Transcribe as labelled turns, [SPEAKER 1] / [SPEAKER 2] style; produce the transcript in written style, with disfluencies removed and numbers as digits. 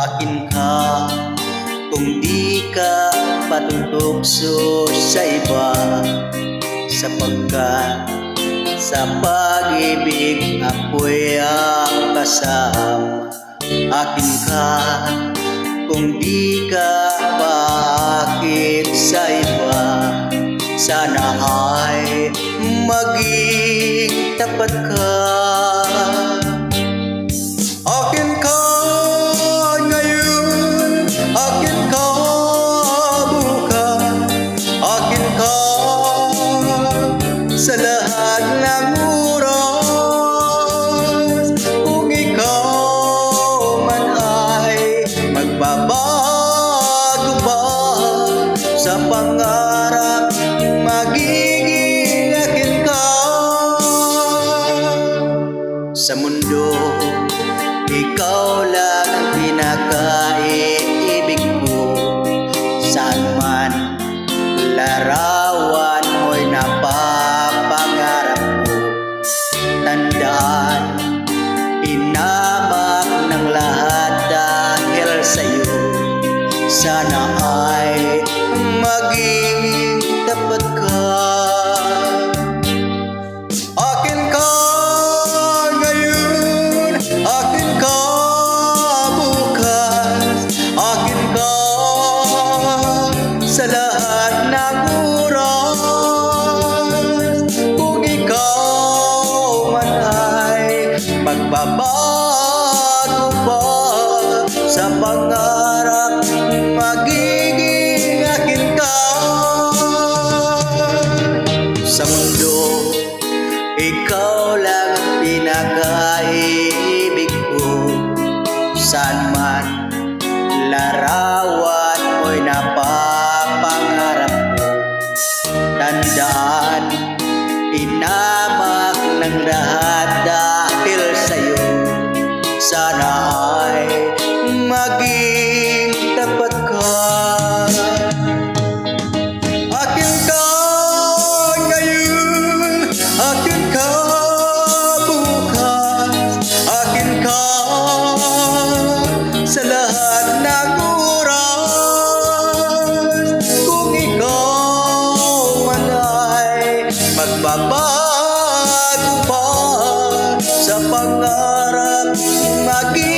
[SPEAKER 1] akin ka. Kung di ka patutokso sa iba, sapagkat sa pag-ibig ako'y ang kasama. Akin ka kung di ka paakit sa iba, sana ay maging tapat ka. Akin ka ngayon, akin ka bukas, akin ka sa lahat ng oras. Kung ikaw man ay magbabago pa sa pangarap, magiging akin ka. Sa mundo, ikaw lang ang pinaka-ibig ko. Saan man larawan mo'y napapangarap ko. Tandaan, inamak ng lahat dahil sa'yo. Sana ay maging tapat ka. Akin ka ngayon, akin ka bukas, akin ka sa lahat ng oras. Kung ikaw man ay magbabago pa sa pangarap, magiging akin ka. Sa mundo, ikaw lang ang pinaka-ibig ko. Saan man larawan mo'y napapangarap ko. Tandaan, tinamak ng lahat dahil sa'yo. Sana ay maging tapat ka. Akin ka ngayon, akin ka bukas, akin ka sa lahat ng oras. Kung ikaw man ay magbabago pa sa pangarap, maging